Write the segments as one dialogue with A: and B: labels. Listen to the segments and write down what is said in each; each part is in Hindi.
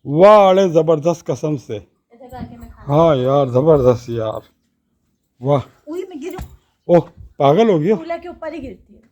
A: वाह अरे जबरदस्त कसम से।
B: ऐसे करके मैं
A: हाँ यार जबरदस्त यार, वाह।
B: उई मैं गिरूं,
A: ओह पागल हो गया।
B: चूल्हे के ऊपर ही गिरती है।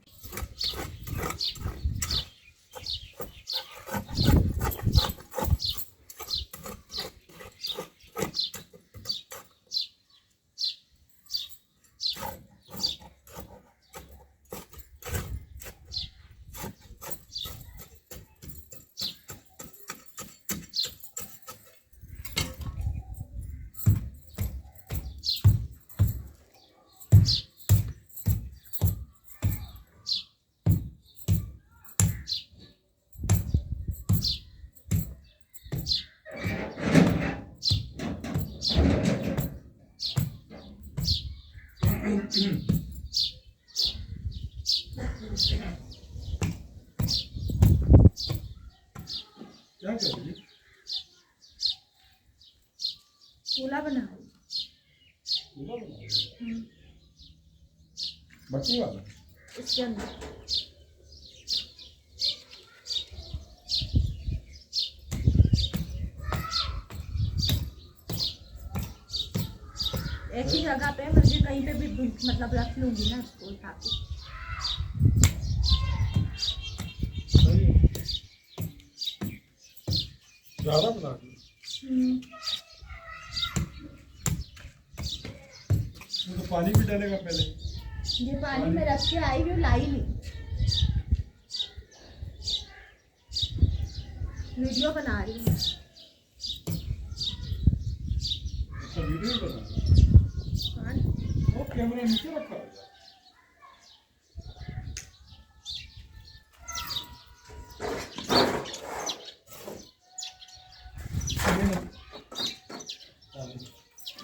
A: क्या कर रही है?
B: चूल्हा बना
A: बच्ची वाला
B: इसके अंदर। एक ही जगह पे मुझे कहीं पे भी मतलब रख लूंगी ना इसको उठा के।
A: ज़्यादा बना दी। तो पानी भी डालेगा पहले।
B: ये पानी में रख के आई हूँ, लाई नहीं। वीडियो बना रही हूँ।
A: अच्छा वीडियो बना रही है।
B: हाँ
A: वो कैमरा नीचे रखा है।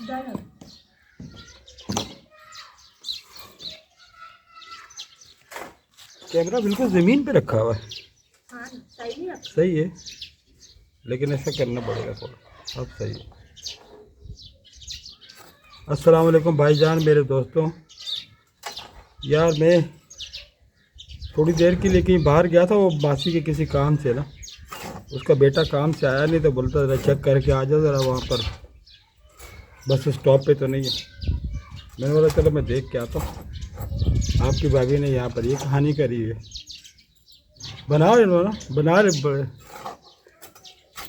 B: डालो।
A: कैमरा बिल्कुल ज़मीन पे रखा हुआ है।
B: हाँ सही नहीं रखा।
A: सही है, लेकिन ऐसा करना पड़ेगा थोड़ा। अब सही है। अस्सलाम वालेकुम भाईजान, मेरे दोस्तों। यार मैं थोड़ी देर के लिए कहीं बाहर गया था, वो मासी के किसी काम से ना, उसका बेटा काम से आया नहीं तो बोलता ज़रा चेक करके आ जाओ ज़रा वहाँ पर, बस स्टॉप पे तो नहीं है। मैंने बोला चलो मैं देख के आता हूँ। आपकी भाभी ने यहाँ पर ये कहानी करी है। बना रहे ना,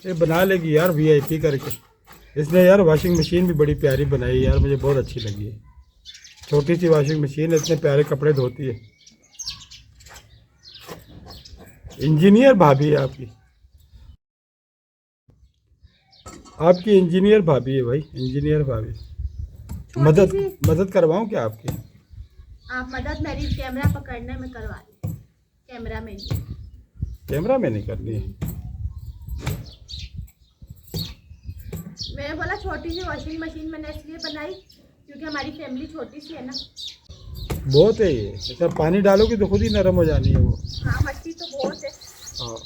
A: ये बना लेगी यार वीआईपी करके। इसने यार वॉशिंग मशीन भी बड़ी प्यारी बनाई यार, मुझे बहुत अच्छी लगी है। छोटी सी वॉशिंग मशीन है, इतने प्यारे कपड़े धोती है। इंजीनियर भाभी है आपकी, आपकी इंजीनियर भाभी है भाई, इंजीनियर भाभी। मदद करवाऊँ क्या आपकी?
B: आप मदद मेरी कैमरा पकड़ने में करवा दी। कैमरा में नहीं।
A: कैमरा में नहीं करनी है।
B: मैंने बोला छोटी सी वॉशिंग मशीन मैंने इसलिए बनाई क्योंकि हमारी फैमिली छोटी सी है ना।
A: बहुत है ये, ऐसा पानी डालोगे तो खुद ही नरम हो जानी है वो।
B: हाँ मट्टी तो बहुत है।
A: हाँ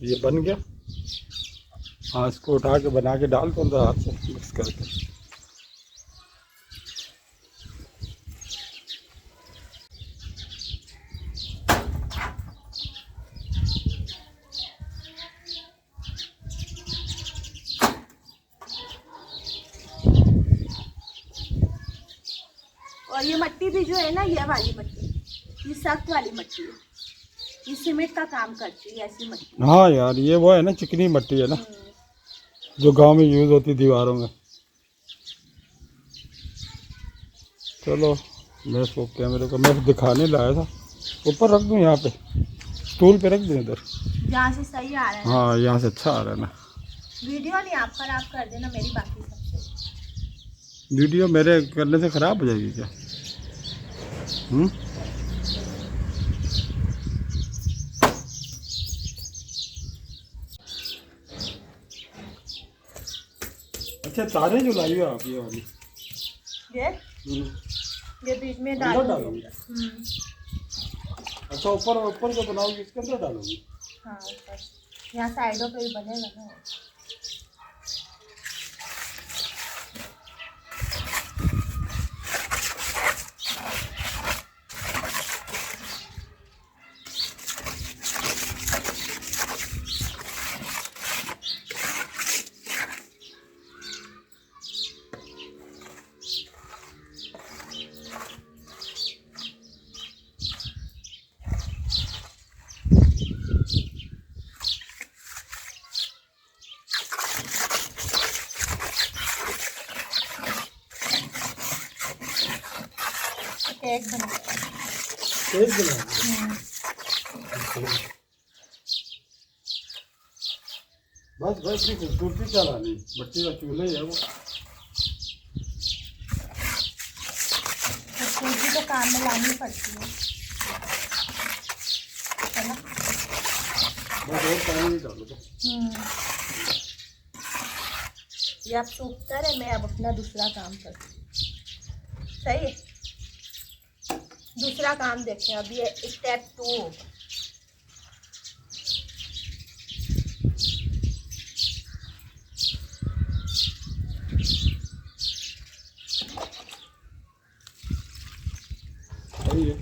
A: ये बन गया। हाँ इसको उठा के बना के डाल दो अंदर हाथ से मिक्स करके।
B: और ये मट्टी भी जो है ना, ये वाली मट्टी, ये सख्त वाली मट्टी है। ये सीमेंट का काम करती है ऐसी मट्टी।
A: हाँ यार ये वो है ना, चिकनी मट्टी है ना, जो गांव में यूज़ होती दीवारों में। चलो मैं इसको कैमरे को मैं दिखाने लाया था, ऊपर रख दूँ यहाँ पे, स्टूल पे रख दूँ इधर।
B: यहाँ से सही आ रहा है।
A: हाँ यहाँ से अच्छा आ रहा है ना।
B: वीडियो नहीं आप खराब कर देना मेरी, बाकी सबसे।
A: वीडियो मेरे करने से ख़राब हो जाएगी क्या? अच्छा तारे जो लाई हो आप ये वाली।
B: ये
A: हम्म।
B: ये बीच में
A: अंदर
B: डालूंगी।
A: डालोगी? अच्छा ऊपर ऊपर जो बनाओगी इसके अंदर डालोगी?
B: हाँ ऊपर, यहाँ साइडों पे भी बनेगा ना। केक बना।
A: केक बनाओगी? बस बस ये खूबसूरती चलानी, बच्चे का चूल्हा ही है वो।
B: खूबसूरती तो काम में लानी पड़ती है ना।
A: बस और पानी नहीं डालो तो।
B: ये आप सूखता रहे, मैं अब अपना दूसरा काम करती हूँ। सही है, दूसरा काम देखें। अब ये स्टेप 2 होगा।
A: सही है।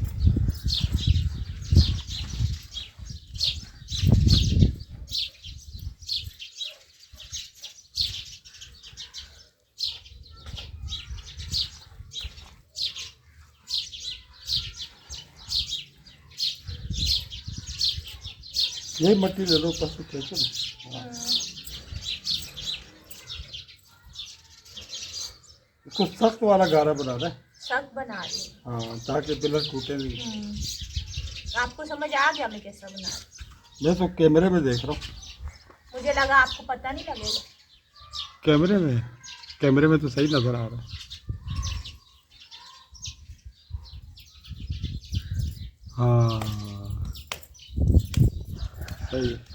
A: यही मट्टी ले लो ऊपर से खींचो ना। इसको सख्त वाला गारा बना दे।
B: सख्त बना रही हूँ।
A: हाँ ताकि पिलर टूटे नहीं।
B: आपको समझ आ गया मैं कैसा बना रही हूँ?
A: मैं तो कैमरे में देख रहा हूँ।
B: मुझे लगा आपको पता नहीं लगेगा।
A: कैमरे में तो सही नजर आ रहा है। हाँ सही है।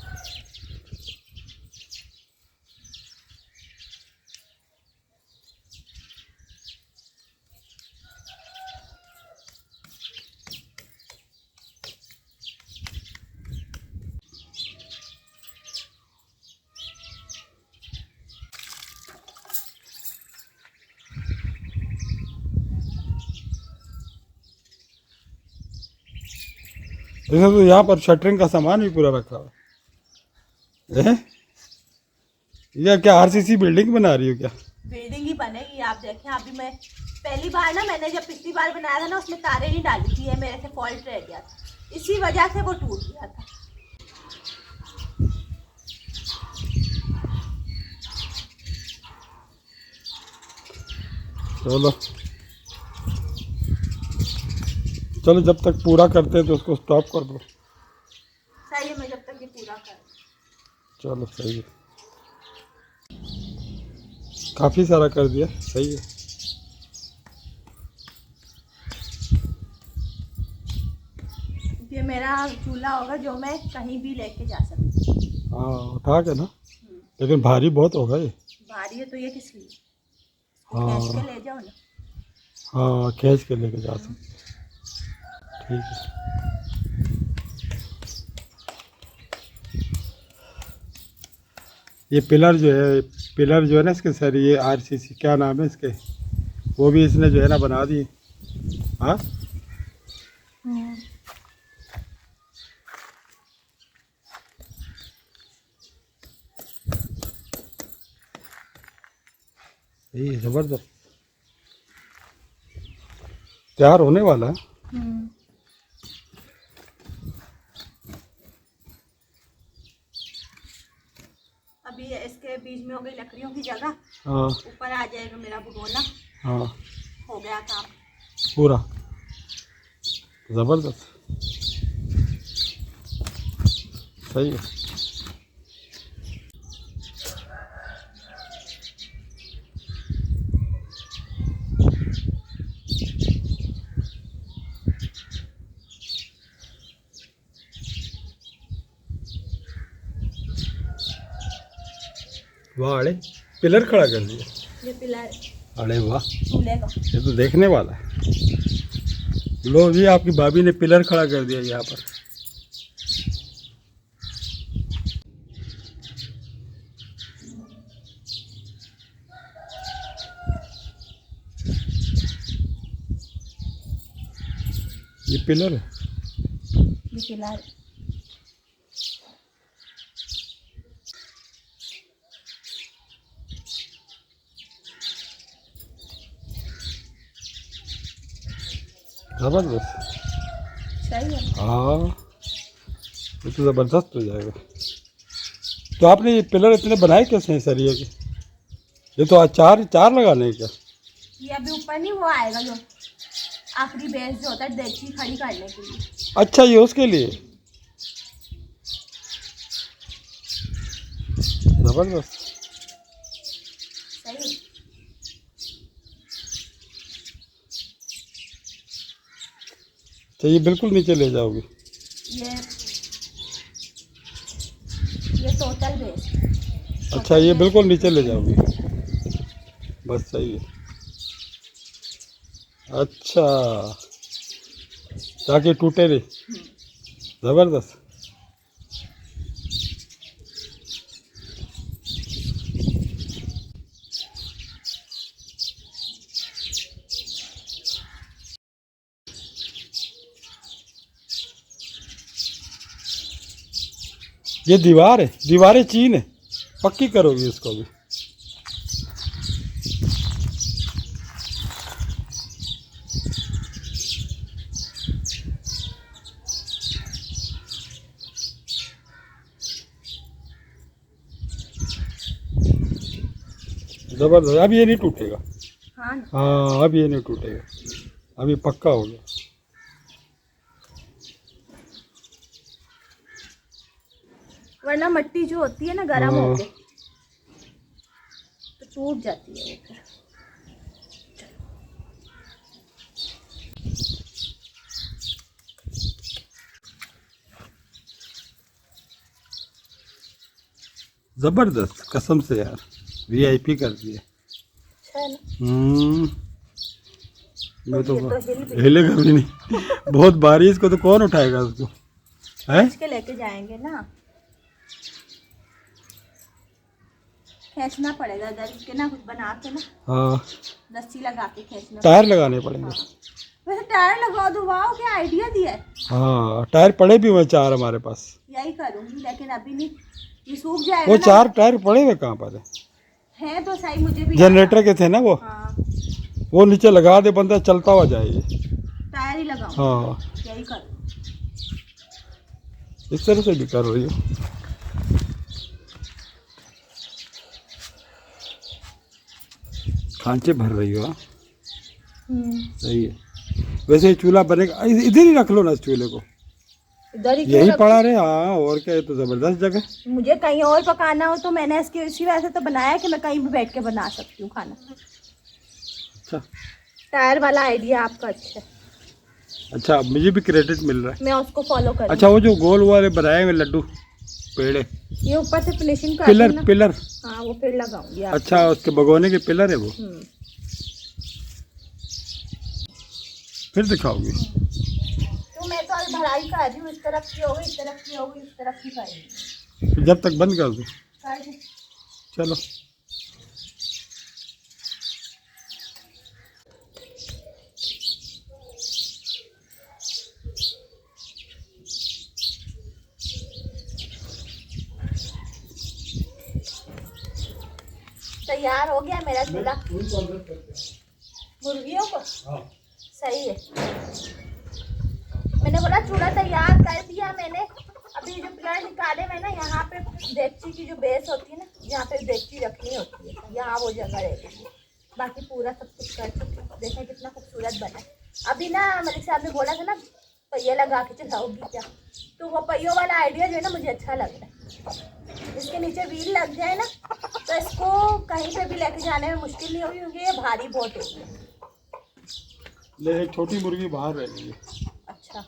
A: जैसे तो यहाँ पर शटरिंग का सामान भी पूरा रखा हुआ है। ये क्या आरसीसी बिल्डिंग बना रही हो क्या?
B: बिल्डिंग ही बनेगी, आप देखें। अभी मैं पहली बार ना, मैंने जब पिछली बार बनाया था ना, उसमें तारे नहीं डाली थी। ये मेरे से फॉल्ट रह गया था, इसी वजह से वो टूट गया था।
A: चलो चलो जब तक पूरा करते हैं तो उसको स्टॉप कर दो।
B: सही है, मैं जब तक ये पूरा कर।
A: चलो सही है, काफ़ी सारा कर दिया, सही है।
B: ये मेरा चूल्हा होगा जो मैं कहीं भी लेके जा सकती हूँ।
A: हाँ उठा के ना, लेकिन भारी बहुत होगा ये।
B: भारी है तो ये किस लिए?
A: हाँ
B: खींच के ले जाओ ना।
A: हाँ खींच के लेके जा सकते, ठीक है। ये पिलर जो है ना इसके सर, ये आरसीसी क्या नाम है इसके, वो भी इसने जो है ना बना दिए। हाँ ये ज़बरदस्त तैयार होने वाला है।
B: अभी इसके बीच में हो गई लकड़ियों की जगह,
A: हाँ
B: ऊपर आ जाएगा मेरा भगोना।
A: हाँ
B: हो गया काम
A: पूरा, ज़बरदस्त, सही है। वाह अरे पिलर खड़ा कर दिया।
B: ये पिलर
A: अरे वाह,
B: चूल्हे का।
A: ये तो देखने वाला है। लो जी, आपकी भाभी ने पिलर खड़ा कर दिया यहाँ पर। ये पिलर है।
B: ये पिलर
A: जबरदस्त।
B: सही है।
A: हाँ, ये तो ज़बरदस्त हो जाएगा। तो आपने ये पिलर इतने बनाए कैसे हैं सरिये के? ये तो आज चार चार लगाने हैं क्या?
B: ये अभी ऊपर नहीं वो आएगा जो आखिरी बेस जो होता है डेक्ची खड़ी करने के लिए।
A: अच्छा, ये उसके लिए। जबरदस्त।
B: सही है।
A: तो ये बिल्कुल नीचे ले जाओगे?
B: ये टोटल बेस।
A: अच्छा, ये बिल्कुल नीचे ले जाओगे? बस सही है। अच्छा, ताकि टूटे नहीं। ज़बरदस्त। ये दीवार है, दीवारें चीन है, पक्की करोगी इसको भी? जबरदस्त। अब ये नहीं टूटेगा।
B: हाँ ना।
A: हाँ, अब ये नहीं टूटेगा, अभी पक्का हो गया।
B: वरना मिट्टी जो होती है ना गर्म होके तो टूट जाती है वो फिर।
A: जबरदस्त, कसम से यार, वीआईपी कर दिए।
B: अच्छा है ना।
A: मैं तो
B: ये तो
A: हिलेगा भी नहीं। बहुत भारी, इसको तो कौन उठाएगा उसको? है
B: के लेके जाएंगे ना, खींचना पड़ेगा इधर के ना, कुछ बना के ना।
A: हाँ,
B: रस्सी लगा के खींचना।
A: टायर लगाने पड़ेंगे।
B: वैसे टायर लगा दो, वाह क्या आइडिया दिया है।
A: हाँ, टायर पड़े भी हुए चार हमारे पास।
B: यही करूंगी, लेकिन अभी नहीं, ये सूख जाएगा
A: वो
B: ना।
A: चार टायर पड़े हुए कहाँ पर है?
B: है तो सही, मुझे भी
A: जनरेटर के थे ना वो।
B: हाँ,
A: वो नीचे लगा दे, बंदा चलता हुआ जाए।
B: टायर ही लगाऊंगी।
A: हाँ,
B: यही करूँ।
A: इस तरह से भी कर रही हो। खांचे भर रही हो। हाँ, सही है। वैसे ये चूल्हा बनेगा, इधर ही रख लो ना इस चूल्हे को।
B: इधर ही
A: यही पड़ा रहे। हाँ, और क्या, ये तो जबरदस्त जगह।
B: मुझे कहीं और पकाना हो तो मैंने इसकी इसी वजह से तो बनाया कि मैं कहीं भी बैठ के बना सकती हूँ खाना।
A: अच्छा,
B: टायर वाला आइडिया आपका अच्छा है।
A: अच्छा, अब मुझे भी क्रेडिट मिल रहा है।
B: मैं उसको फॉलो करूँ।
A: अच्छा, वो जो गोल वाले बनाए हुए लड्डू पेड़े,
B: ये ऊपर से फिनिशिंग कर
A: पिलर
B: दूँ ना।
A: पिलर।
B: हाँ, वो फिर लगाऊंगी।
A: अच्छा, उसके भगोने के पिलर है वो। फिर दिखाओगी?
B: तो मैं तो आज भराई कर रही हूँ, इस तरफ की होगी, इस तरफ की होगी, इस तरफ की करेंगे।
A: फिर जब तक बंद कर दो।
B: कर दूँ।
A: चलो।
B: तैयार हो गया मेरा चूल्हा मुर्गियों को।
A: हाँ।
B: सही है। मैंने बोला चूल्हा तैयार कर दिया मैंने। अभी जो पिलर निकाले मैं ना, यहाँ पे डेगची की जो बेस होती है ना, यहाँ पे डेगची रखनी होती है, यहाँ वो जगह रहेगी। बाकी पूरा सब कुछ कर चुके। देखें कितना खूबसूरत बना है। अभी ना मलिक साहब ने बोला था ना पहिया लगा के चलाओगी क्या, तो वो पहियों वाला आइडिया जो है ना मुझे अच्छा लग रहा है। इसके नीचे व्हील लग जाए ना तो इसको कहीं पे भी लेके जाने में मुश्किल नहीं होगी, क्योंकि ये भारी बहुत होगी।
A: ले, एक छोटी मुर्गी बाहर रह गई है।
B: अच्छा,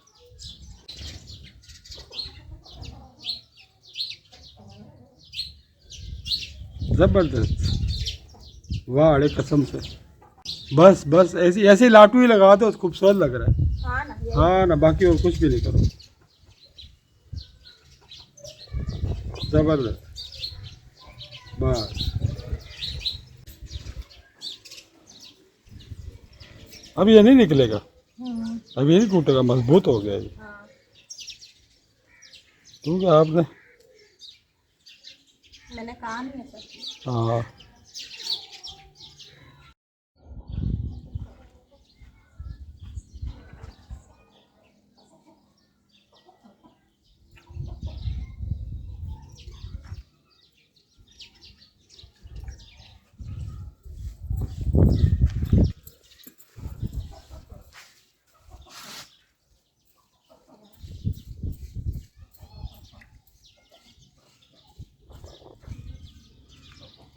A: जबरदस्त। वाह अरे कसम से, बस बस ऐसी ऐसी लाटू ही लगा दो, खूबसूरत लग रहा है।
B: हाँ ना, यही।
A: हाँ ना, बाकी और कुछ भी नहीं करो। जबरदस्त, बस। अब ये नहीं निकलेगा, अब ये नहीं टूटेगा, मजबूत हो गया ये,
B: हाँ।
A: क्योंकि आपने
B: मैंने कहा नहीं ऐसा।
A: हाँ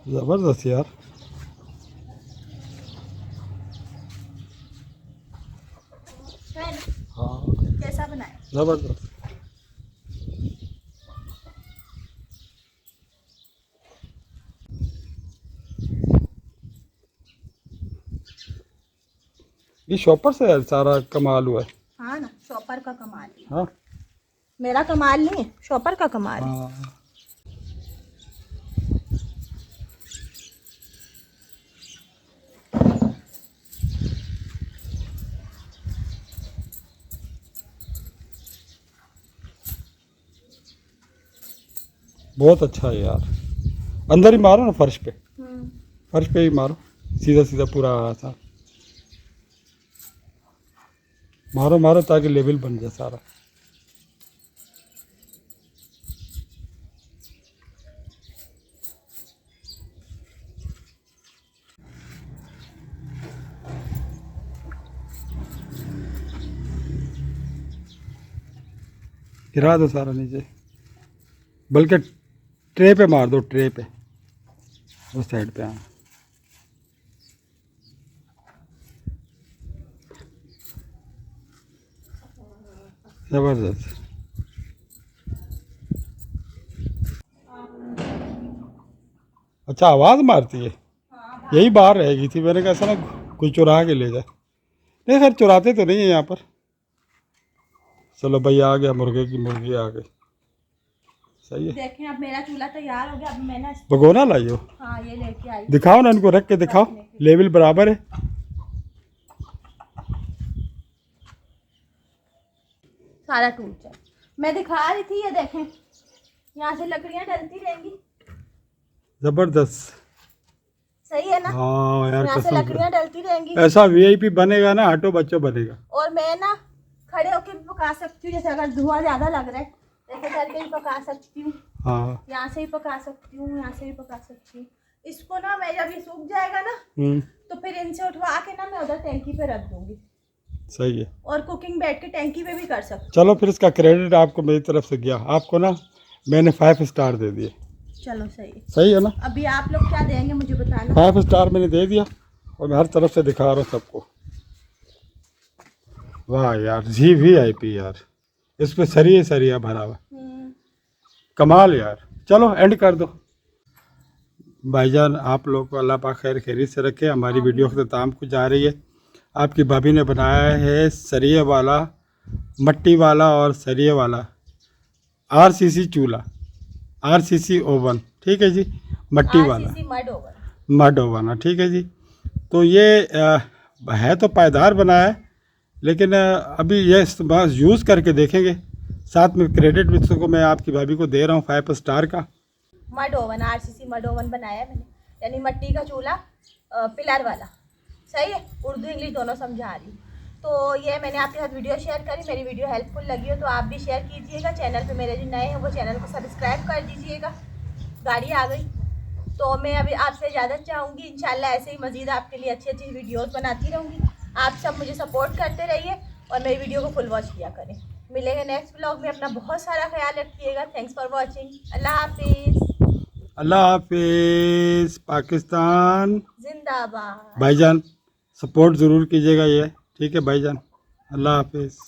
A: जबरदस्त यार।
B: है ना?
A: हाँ
B: कैसा बनाया?
A: जबरदस्त। ये शॉपर से सारा कमाल हुआ है।
B: हाँ ना, शॉपर का कमाल है।
A: हाँ
B: मेरा कमाल नहीं है, शॉपर का कमाल है।
A: हाँ बहुत अच्छा है यार। अंदर ही मारो ना, फर्श पे, फर्श पे ही मारो, सीधा सीधा पूरा ऐसा मारो मारो ताकि लेवल बन जाए सारा। गिरा दो सारा नीचे, बल्कि ट्रे पे मार दो, ट्रे पे, उस साइड पे। हाँ जबरदस्त। अच्छा आवाज़ मारती है, यही बाहर रहेगी थी, मैंने कहा ऐसा ना कोई चुरा के ले जाए। नहीं खैर चुराते तो नहीं है यहाँ पर। चलो भाई आ गया, मुर्गे की मुर्गी आ गई, सही है।
B: देखें अब मेरा चूल्हा तैयार हो गया। अब मैंने
A: भगोना लाइयो,
B: हाँ ये लेके आई।
A: दिखाओ ना इनको, रख के दिखाओ, लेवल बराबर है।
B: सारा टूट जाए। मैं दिखा रही थी, ये देखें, यहाँ से लकड़ियाँ डलती रहेंगी।
A: जबरदस्त,
B: सही है ना?
A: हाँ यार
B: यहाँ से
A: कसम से।
B: लकड़ियाँ डलती रहेंगी।
A: ऐसा वीआईपी बनेगा ना, हटो बच्चों बनेगा।
B: और मैं ना खड़े होकर भी पका सकती हूँ, जैसे अगर धुआं ज्यादा लग रहा है ऐसे करके भी पका सकती हूँ।
A: हाँ
B: यहाँ से भी पका सकती हूँ, यहाँ से भी पका सकती हूँ। इसको ना मैं जब ये सूख जाएगा ना तो फिर इनसे उठवा के ना मैं उधर टैंकी पे रख दूंगी।
A: सही है।
B: और कुकिंग बैठ के टैंकी पे भी कर सकती
A: चलो फिर इसका क्रेडिट आपको मेरी तरफ से गया, आपको ना मैंने 5 स्टार दे दिए।
B: हूँ। चलो सही है।
A: सही है ना?
B: अभी आप लोग क्या देंगे मुझे बताना।
A: 5 स्टार मैंने दे दिया और मैं हर तरफ से दिखा रहा हूँ सबको। वाह यार, जी वीआईपी यार, इस पे सरिया भरा हुआ, कमाल यार। चलो एंड कर दो। भाईजान आप लोग को अल्लाह पाक खैर खैरियत से रखे। हमारी वीडियो अख्ताम को जा रही है। आपकी भाभी ने बनाया है सरिये वाला, मट्टी वाला और सरिये वाला आरसीसी चूल्हा, आरसीसी ओवन, ठीक है जी, मट्टी वाला मड ओवन है, ठीक है जी। तो ये है तो पायदार बनाया है, लेकिन अभी ये बस यूज़ करके देखेंगे। साथ में क्रेडिट भी को मैं आपकी भाभी को दे रहा हूँ 5 स्टार का।
B: Mud oven, RCC mud oven बनाया है मैंने, यानी मिट्टी का चूल्हा, पिलर वाला। सही है, उर्दू इंग्लिश दोनों समझा रही हूँ। तो ये मैंने आपके साथ वीडियो शेयर करी। मेरी वीडियो हेल्पफुल लगी हो तो आप भी शेयर कीजिएगा। चैनल पे मेरे जो नए हैं वो चैनल को सब्सक्राइब कर दीजिएगा। गाड़ी आ गई तो मैं अभी आपसे इजाज़त चाहूँगी। इंशाल्लाह ऐसे ही मज़ीद आपके लिए अच्छी अच्छी वीडियोस बनाती रहूँगी। आप सब मुझे सपोर्ट करते रहिए और मेरी वीडियो को फुल वॉच किया करें। मिलेंगे नेक्स्ट ब्लॉग में। अपना बहुत सारा ख्याल रखिएगा। Thanks for watching. अल्लाह हाफिज़।
A: अल्लाह हाफिज़। पाकिस्तान
B: जिंदाबाद।
A: भाईजान, सपोर्ट ज़रूर कीजिएगा ये, ठीक है भाईजान। अल्लाह हाफिज़।